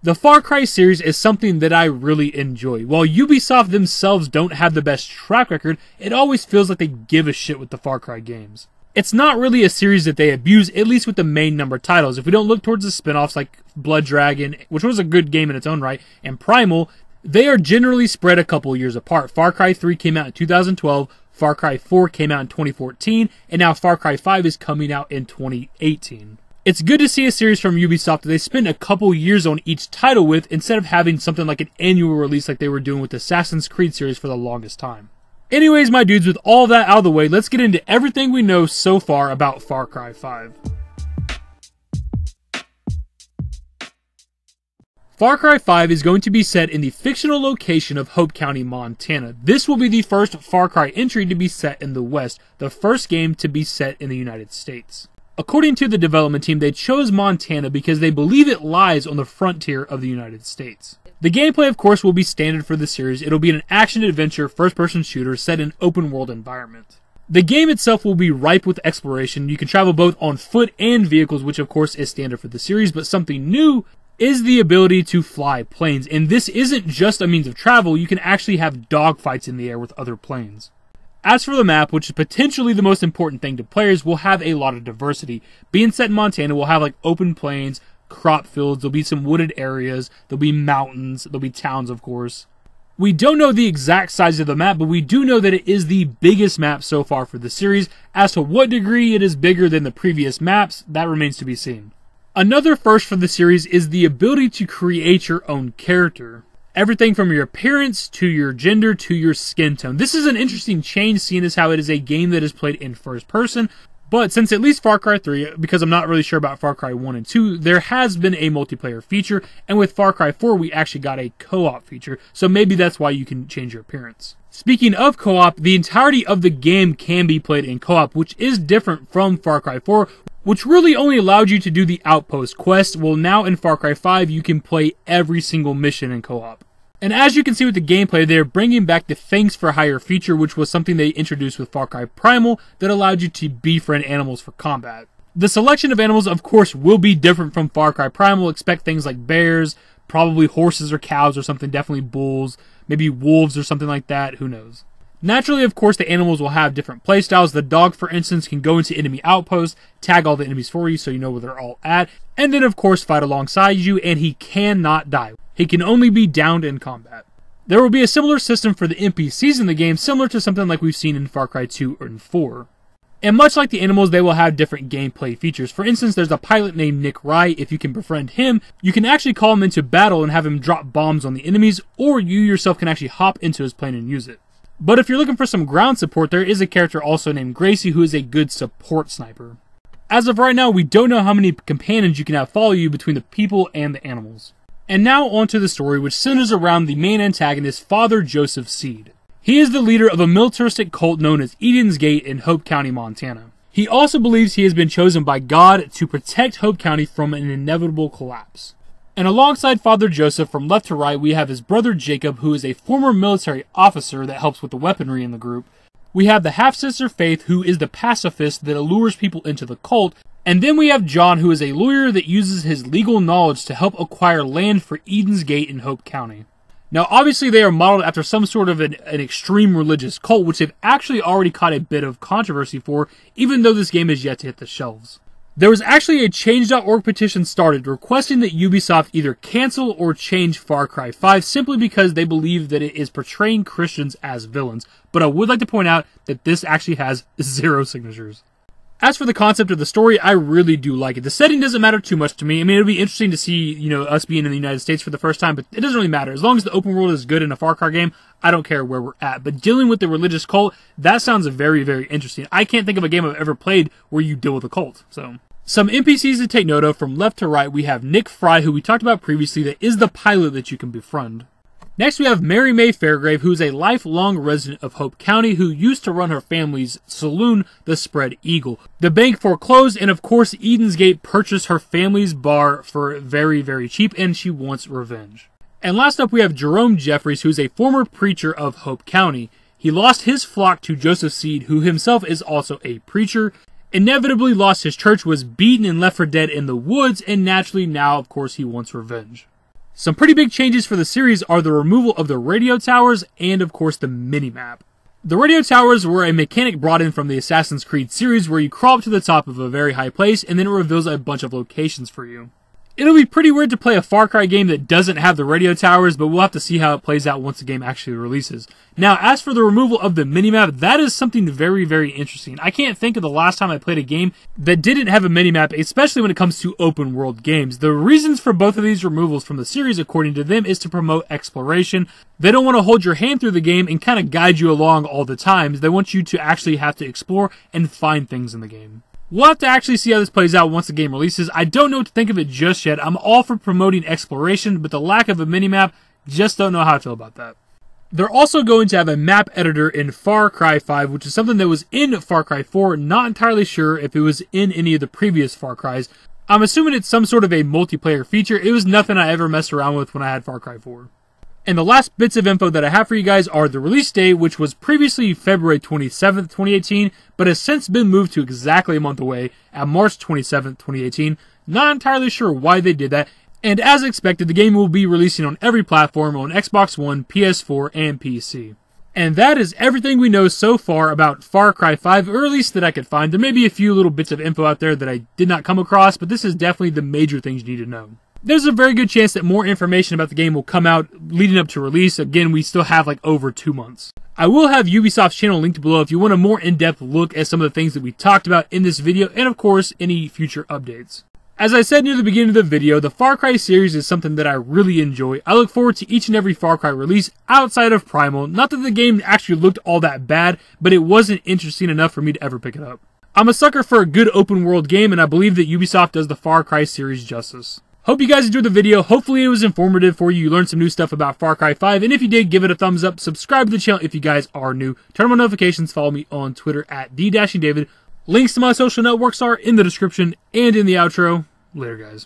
The Far Cry series is something that I really enjoy. While Ubisoft themselves don't have the best track record, it always feels like they give a shit with the Far Cry games. It's not really a series that they abuse, at least with the main number titles. If we don't look towards the spin-offs like Blood Dragon, which was a good game in its own right, and Primal, they are generally spread a couple years apart. Far Cry 3 came out in 2012, Far Cry 4 came out in 2014, and now Far Cry 5 is coming out in 2018. It's good to see a series from Ubisoft that they spend a couple years on each title with, instead of having something like an annual release like they were doing with the Assassin's Creed series for the longest time. Anyways, my dudes, with all that out of the way, let's get into everything we know so far about Far Cry 5. Far Cry 5 is going to be set in the fictional location of Hope County, Montana. This will be the first Far Cry entry to be set in the West, the first game to be set in the United States. According to the development team, they chose Montana because they believe it lies on the frontier of the United States. The gameplay, of course, will be standard for the series. It'll be an action-adventure, first-person shooter set in an open-world environment. The game itself will be ripe with exploration. You can travel both on foot and vehicles, which of course is standard for the series, but something new is the ability to fly planes. And this isn't just a means of travel, you can actually have dogfights in the air with other planes. As for the map, which is potentially the most important thing to players, will have a lot of diversity. Being set in Montana, we'll have like open plains, crop fields, there'll be some wooded areas, there'll be mountains, there'll be towns, of course. We don't know the exact size of the map, but we do know that it is the biggest map so far for the series. As to what degree it is bigger than the previous maps, that remains to be seen. Another first for the series is the ability to create your own character. Everything from your appearance, to your gender, to your skin tone. This is an interesting change, seeing as how it is a game that is played in first person. But since at least Far Cry 3, because I'm not really sure about Far Cry 1 and 2, there has been a multiplayer feature. And with Far Cry 4, we actually got a co-op feature. So maybe that's why you can change your appearance. Speaking of co-op, the entirety of the game can be played in co-op, which is different from Far Cry 4, which really only allowed you to do the outpost quest. Well, now in Far Cry 5, you can play every single mission in co-op. And as you can see with the gameplay, they're bringing back the Thanks for Hire feature, which was something they introduced with Far Cry Primal that allowed you to befriend animals for combat. The selection of animals, of course, will be different from Far Cry Primal. Expect things like bears, probably horses or cows or something, definitely bulls, maybe wolves or something like that, who knows. Naturally, of course, the animals will have different playstyles. The dog, for instance, can go into enemy outposts, tag all the enemies for you so you know where they're all at, and then, of course, fight alongside you, and he cannot die. He can only be downed in combat. There will be a similar system for the NPCs in the game, similar to something like we've seen in Far Cry 2 and 4. And much like the animals, they will have different gameplay features. For instance, there's a pilot named Nick Wright. If you can befriend him, you can actually call him into battle and have him drop bombs on the enemies, or you yourself can actually hop into his plane and use it. But if you're looking for some ground support, there is a character also named Gracie who is a good support sniper. As of right now, we don't know how many companions you can have follow you between the people and the animals. And now onto the story, which centers around the main antagonist, Father Joseph Seed. He is the leader of a militaristic cult known as Eden's Gate in Hope County, Montana. He also believes he has been chosen by God to protect Hope County from an inevitable collapse. And alongside Father Joseph, from left to right, we have his brother Jacob, who is a former military officer that helps with the weaponry in the group. We have the half-sister Faith, who is the pacifist that allures people into the cult. And then we have John, who is a lawyer that uses his legal knowledge to help acquire land for Eden's Gate in Hope County. Now, obviously, they are modeled after some sort of an extreme religious cult, which they've actually already caught a bit of controversy for, even though this game is yet to hit the shelves. There was actually a Change.org petition started requesting that Ubisoft either cancel or change Far Cry 5 simply because they believe that it is portraying Christians as villains. But I would like to point out that this actually has 0 signatures. As for the concept of the story, I really do like it. The setting doesn't matter too much to me. I mean, it'll be interesting to see, us being in the United States for the first time, but it doesn't really matter. As long as the open world is good in a Far Cry game, I don't care where we're at. But dealing with the religious cult, that sounds very, very interesting. I can't think of a game I've ever played where you deal with a cult, so. Some NPCs to take note of. From left to right, we have Nick Fry, who we talked about previously, that is the pilot that you can befriend. Next, we have Mary Mae Fairgrave, who is a lifelong resident of Hope County who used to run her family's saloon, the Spread Eagle. The bank foreclosed, and of course, Eden's Gate purchased her family's bar for very, very cheap, and she wants revenge. And last up, we have Jerome Jeffries, who is a former preacher of Hope County. He lost his flock to Joseph Seed, who himself is also a preacher, inevitably lost his church, was beaten and left for dead in the woods, and naturally now, of course, he wants revenge. Some pretty big changes for the series are the removal of the radio towers and, of course, the minimap. The radio towers were a mechanic brought in from the Assassin's Creed series where you crawl up to the top of a very high place and then it reveals a bunch of locations for you. It'll be pretty weird to play a Far Cry game that doesn't have the radio towers, but we'll have to see how it plays out once the game actually releases. Now, as for the removal of the minimap, that is something very, very interesting. I can't think of the last time I played a game that didn't have a minimap, especially when it comes to open world games. The reasons for both of these removals from the series, according to them, is to promote exploration. They don't want to hold your hand through the game and kind of guide you along all the time. They want you to actually have to explore and find things in the game. We'll have to actually see how this plays out once the game releases. I don't know what to think of it just yet. I'm all for promoting exploration, but the lack of a minimap, just don't know how I feel about that. They're also going to have a map editor in Far Cry 5, which is something that was in Far Cry 4. Not entirely sure if it was in any of the previous Far Crys. I'm assuming it's some sort of a multiplayer feature. It was nothing I ever messed around with when I had Far Cry 4. And the last bits of info that I have for you guys are the release date, which was previously February 27th, 2018, but has since been moved to exactly a month away at March 27th, 2018. Not entirely sure why they did that. And as expected, the game will be releasing on every platform on Xbox One, PS4, and PC. And that is everything we know so far about Far Cry 5, or at least that I could find. There may be a few little bits of info out there that I did not come across, but this is definitely the major things you need to know. There's a very good chance that more information about the game will come out leading up to release. Again, we still have like over 2 months. I will have Ubisoft's channel linked below if you want a more in-depth look at some of the things that we talked about in this video, and of course, any future updates. As I said near the beginning of the video, the Far Cry series is something that I really enjoy. I look forward to each and every Far Cry release outside of Primal. Not that the game actually looked all that bad, but it wasn't interesting enough for me to ever pick it up. I'm a sucker for a good open world game, and I believe that Ubisoft does the Far Cry series justice. Hope you guys enjoyed the video. Hopefully it was informative for you. You learned some new stuff about Far Cry 5. And if you did, give it a thumbs up. Subscribe to the channel if you guys are new. Turn on notifications. Follow me on Twitter at @D-David. Links to my social networks are in the description and in the outro. Later, guys.